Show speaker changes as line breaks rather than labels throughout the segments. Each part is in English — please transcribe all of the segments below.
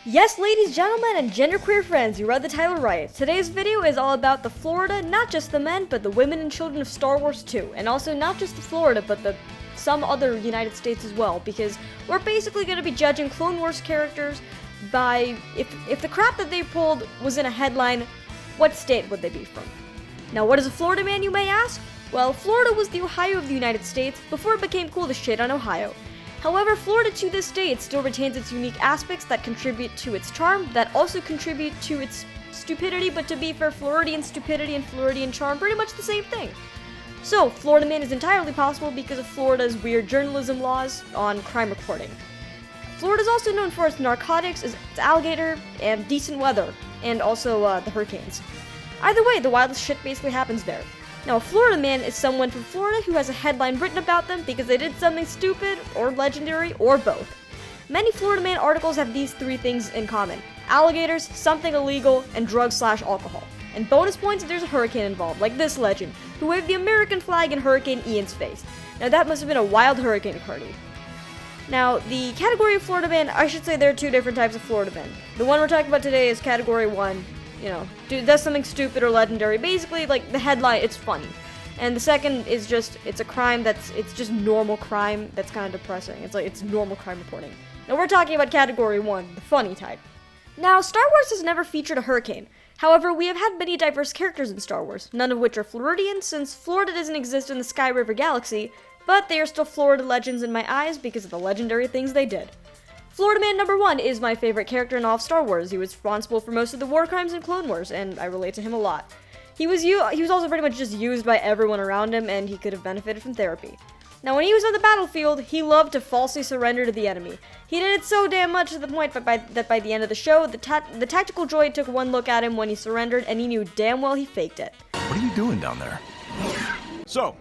Yes, ladies, gentlemen, and genderqueer friends, you read the title right. Today's video is all about the Florida, not just the men, but the women and children of Star Wars too. And also not just the Florida, but some other United States as well, because we're basically going to be judging Clone Wars characters by, if the crap that they pulled was in a headline, what state would they be from? Now, what is a Florida man, you may ask? Well, Florida was the Ohio of the United States before it became cool to shit on Ohio. However, Florida to this day, it still retains its unique aspects that contribute to its charm, that also contribute to its stupidity, but to be fair, Floridian stupidity and Floridian charm, pretty much the same thing. So, Florida Man is entirely possible because of Florida's weird journalism laws on crime reporting. Florida is also known for its narcotics, its alligator, and decent weather, and also the hurricanes. Either way, the wildest shit basically happens there. Now, a Florida man is someone from Florida who has a headline written about them because they did something stupid, or legendary, or both. Many Florida man articles have these three things in common: alligators, something illegal, and drugs/alcohol. And bonus points if there's a hurricane involved, like this legend, who waved the American flag in Hurricane Ian's face. Now, that must have been a wild hurricane party. Now, the category of Florida man, I should say there are two different types of Florida men. The one we're talking about today is category 1. Does something stupid or legendary. Basically, like, the headline, it's funny. And the second is just, it's a crime it's just normal crime that's kind of depressing. It's normal crime reporting. Now, we're talking about category 1, the funny type. Now, Star Wars has never featured a hurricane. However, we have had many diverse characters in Star Wars, none of which are Floridian, since Florida doesn't exist in the Sky River Galaxy, but they are still Florida legends in my eyes because of the legendary things they did. Florida Man number 1 is my favorite character in all of Star Wars. He was responsible for most of the war crimes in Clone Wars, and I relate to him a lot. He was also pretty much just used by everyone around him, and he could have benefited from therapy. Now, when he was on the battlefield, he loved to falsely surrender to the enemy. He did it so damn much to the point that by the end of the show, the tactical droid took one look at him when he surrendered, and he knew damn well he faked it.
What are you doing down there?
So,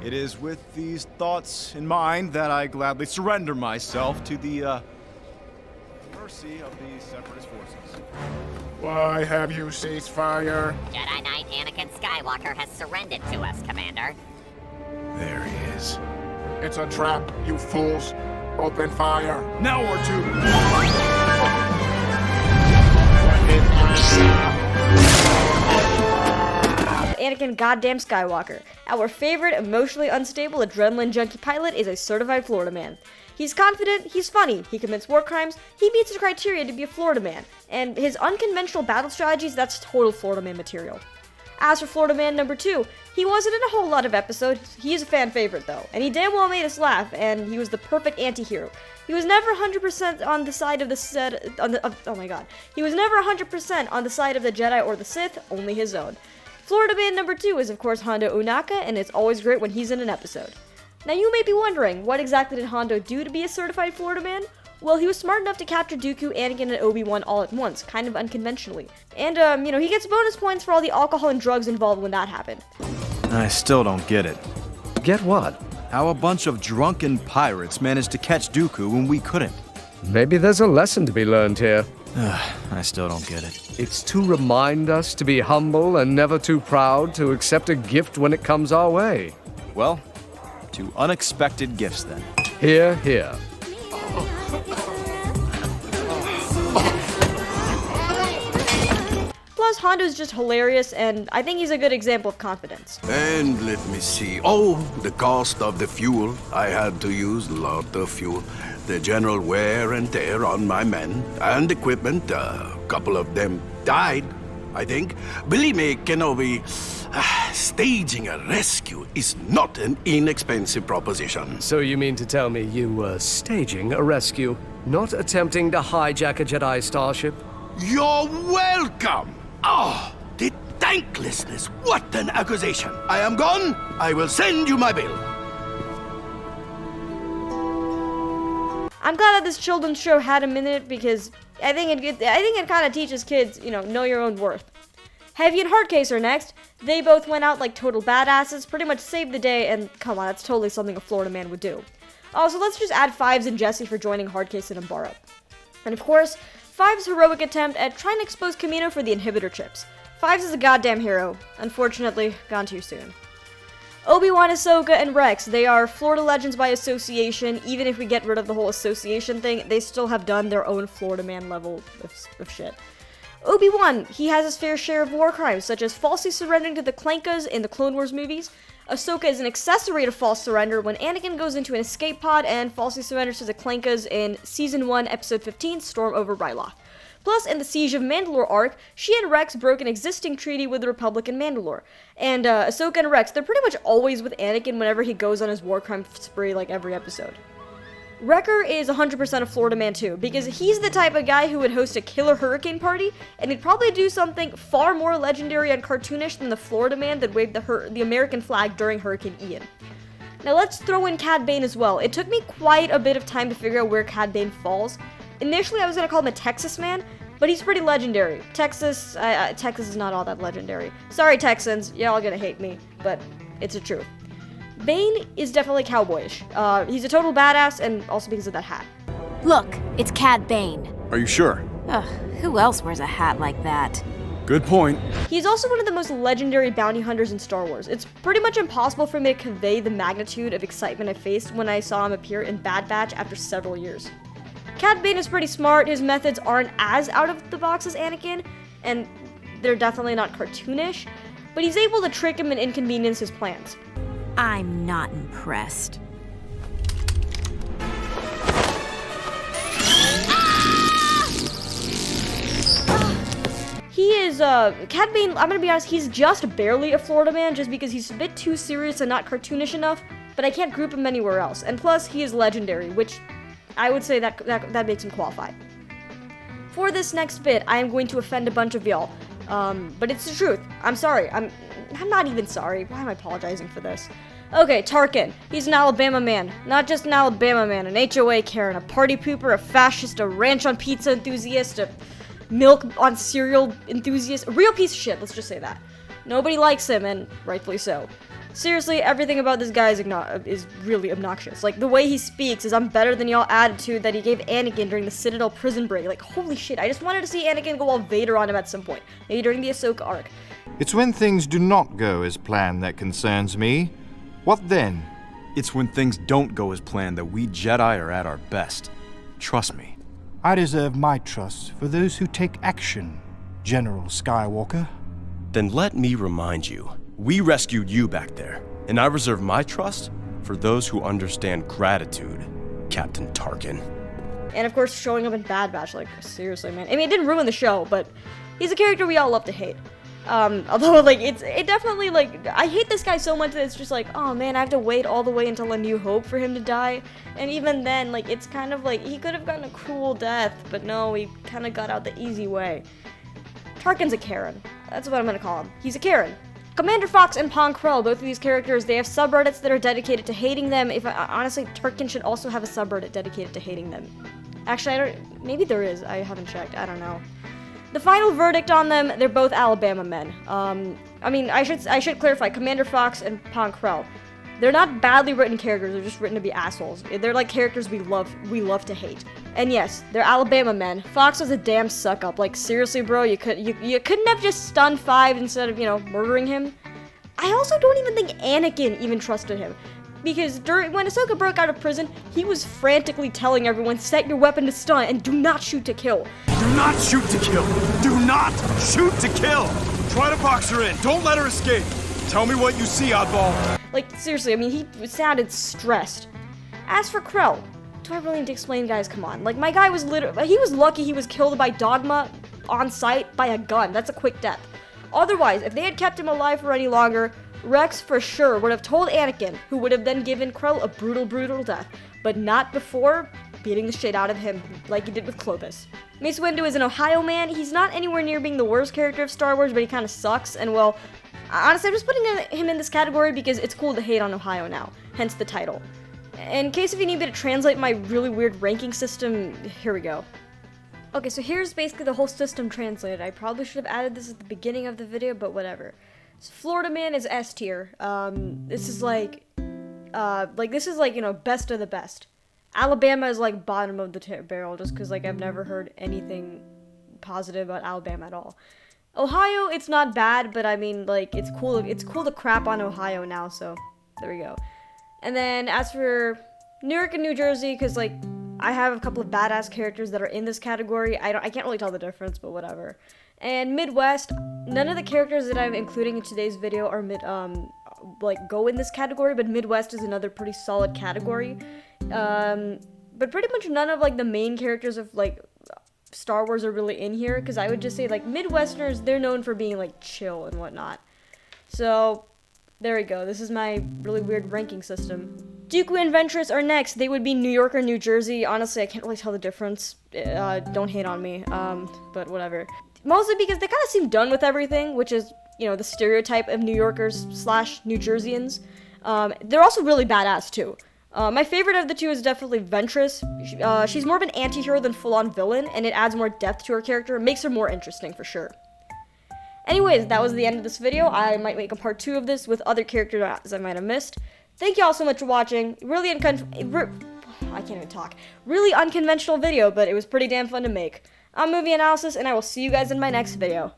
it is with these thoughts in mind that I gladly surrender myself to the mercy of the separatist forces.
Why have you ceased fire?
Jedi Knight Anakin Skywalker has surrendered to us, Commander.
There he is.
It's a trap, you fools. Open fire.
Now or two!
Anakin goddamn Skywalker. Our favorite, emotionally unstable, adrenaline junkie pilot is a certified Florida man. He's confident, he's funny, he commits war crimes, he meets the criteria to be a Florida man, and his unconventional battle strategies, that's total Florida man material. As for Florida Man number 2, he wasn't in a whole lot of episodes. He is a fan favorite though, and he damn well made us laugh, and he was the perfect anti-hero. He was never 100% on the side of the He was never 100% on the side of the Jedi or the Sith, only his own. Florida Man number 2 is of course Hondo Ohnaka, and it's always great when he's in an episode. Now you may be wondering, what exactly did Hondo do to be a certified Florida man? Well, he was smart enough to capture Dooku, Anakin, and Obi-Wan all at once, kind of unconventionally. And, he gets bonus points for all the alcohol and drugs involved when that happened.
I still don't get it.
Get what?
How a bunch of drunken pirates managed to catch Dooku when we couldn't.
Maybe there's a lesson to be learned here.
I still don't get it.
It's to remind us to be humble and never too proud to accept a gift when it comes our way.
Well, to unexpected gifts then.
Hear, hear.
Plus, Hondo's just hilarious, and I think he's a good example of confidence.
And let me see. Oh, the cost of the fuel. I had to use a lot of fuel. The general wear and tear on my men and equipment. A couple of them died, I think. Believe me, Kenobi, staging a rescue is not an inexpensive proposition.
So you mean to tell me you were staging a rescue, not attempting to hijack a Jedi starship?
You're welcome! Oh, the thanklessness! What an accusation! I am gone. I will send you my bill.
I'm glad that this children's show had him in it because I think it kind of teaches kids, know your own worth. Heavy and Hardcase are next. They both went out like total badasses, pretty much saved the day, and come on, that's totally something a Florida man would do. Also, let's just add Fives and Jesse for joining Hardcase and Umbara. And of course, Fives' heroic attempt at trying to expose Kamino for the inhibitor chips. Fives is a goddamn hero. Unfortunately, gone too soon. Obi-Wan, Ahsoka, and Rex, they are Florida legends by association. Even if we get rid of the whole association thing, they still have done their own Florida man level of shit. Obi-Wan, he has his fair share of war crimes, such as falsely surrendering to the Clankas in the Clone Wars movies. Ahsoka is an accessory to false surrender when Anakin goes into an escape pod and falsely surrenders to the Clankas in Season 1, Episode 15, Storm over Ryloth. Plus, in the Siege of Mandalore arc, she and Rex broke an existing treaty with the Republic in Mandalore. And Ahsoka and Rex, they're pretty much always with Anakin whenever he goes on his war crime spree, like every episode. Wrecker is 100% a Florida man too, because he's the type of guy who would host a killer hurricane party, and he'd probably do something far more legendary and cartoonish than the Florida man that waved the American flag during Hurricane Ian. Now let's throw in Cad Bane as well. It took me quite a bit of time to figure out where Cad Bane falls. Initially I was going to call him a Texas man, but he's pretty legendary. Texas is not all that legendary. Sorry Texans, y'all gonna hate me, but it's the truth. Bane is definitely cowboyish. He's a total badass, and also because of that hat.
Look, it's Cad Bane.
Are you sure?
Ugh, who else wears a hat like that?
Good point.
He's also one of the most legendary bounty hunters in Star Wars. It's pretty much impossible for me to convey the magnitude of excitement I faced when I saw him appear in Bad Batch after several years. Cad Bane is pretty smart, his methods aren't as out of the box as Anakin, and they're definitely not cartoonish, but he's able to trick him and inconvenience his plans.
I'm not impressed.
He is, Cad Bane, I'm gonna be honest, he's just barely a Florida man just because he's a bit too serious and not cartoonish enough, but I can't group him anywhere else. And plus, he is legendary, which I would say that makes him qualified. For this next bit, I am going to offend a bunch of y'all, but it's the truth. I'm sorry. I'm not even sorry. Why am I apologizing for this? Okay, Tarkin. He's an Alabama man. Not just an Alabama man, an HOA Karen, a party pooper, a fascist, a ranch on pizza enthusiast, a milk on cereal enthusiast. A real piece of shit, let's just say that. Nobody likes him, and rightfully so. Seriously, everything about this guy is really obnoxious. Like, the way he speaks is "I'm better than y'all" attitude that he gave Anakin during the Citadel prison break. Like, holy shit, I just wanted to see Anakin go all Vader on him at some point. Maybe during the Ahsoka arc.
It's when things do not go as planned that concerns me. What then?
It's when things don't go as planned that we Jedi are at our best. Trust me.
I deserve my trust for those who take action, General Skywalker.
Then let me remind you, we rescued you back there, and I reserve my trust for those who understand gratitude, Captain Tarkin.
And of course, showing up in Bad Batch, like, seriously, man. I mean, it didn't ruin the show, but he's a character we all love to hate. Although, like, it definitely, like, I hate this guy so much that it's just like, oh man, I have to wait all the way until A New Hope for him to die. And even then, like, it's kind of like, he could have gotten a cruel death, but no, he kind of got out the easy way. Tarkin's a Karen. That's what I'm gonna call him. He's a Karen. Commander Fox and Pong Krell, both of these characters, they have subreddits that are dedicated to hating them. Honestly, Tarkin should also have a subreddit dedicated to hating them. Actually, maybe there is. I haven't checked. I don't know. The final verdict on them, they're both Alabama men. I mean, I should clarify, Commander Fox and Pong Krell, they're not badly written characters, they're just written to be assholes. They're like characters we love to hate. And yes, they're Alabama men. Fox was a damn suck-up. Like, seriously, bro, you couldn't have just stunned 5 instead of, murdering him? I also don't even think Anakin even trusted him. Because when Ahsoka broke out of prison, he was frantically telling everyone, set your weapon to stun and do not shoot to kill.
Do not shoot to kill! Do not shoot to kill! Try to box her in. Don't let her escape. Tell me what you see, oddball.
Like, seriously, I mean, he sounded stressed. As for Krell, do I really need to explain, guys? Come on. Like, my guy was he was lucky he was killed by Dogma on sight by a gun. That's a quick death. Otherwise, if they had kept him alive for any longer, Rex for sure would have told Anakin, who would have then given Krell a brutal death, but not before beating the shit out of him like he did with Clovis. Mace Windu is an Ohio man. He's not anywhere near being the worst character of Star Wars, but he kind of sucks, and well, honestly, I'm just putting him in this category because it's cool to hate on Ohio now, hence the title. In case if you need me to translate my really weird ranking system, here we go. Okay, so here's basically the whole system translated. I probably should have added this at the beginning of the video, but whatever. So Florida man is S tier. This is like, best of the best. Alabama is like bottom of the barrel, just because like I've never heard anything positive about Alabama at all. Ohio, it's not bad, but I mean, like, it's cool to crap on Ohio now, so There we go. And then as for New York and New Jersey, because like I have a couple of badass characters that are in this category. I can't really tell the difference, but whatever. And Midwest, none of the characters that I'm including in today's video are go in this category, but Midwest is another pretty solid category. But pretty much none of like the main characters of like Star Wars are really in here, because I would just say like Midwesterners, they're known for being like chill and whatnot. So there we go. This is my really weird ranking system. Dooku and Ventress are next. They would be New York or New Jersey. Honestly, I can't really tell the difference. Don't hate on me. But whatever. Mostly because they kind of seem done with everything, which is, you know, the stereotype of New Yorkers / New Jerseyans. They're also really badass too. My favorite of the two is definitely Ventress. She's more of an anti-hero than full-on villain, and it adds more depth to her character, makes her more interesting for sure. Anyways, that was the end of this video. I might make a part 2 of this with other characters I might have missed. Thank you all so much for watching. Really unconventional video, but it was pretty damn fun to make. I'm Movie Analysis, and I will see you guys in my next video.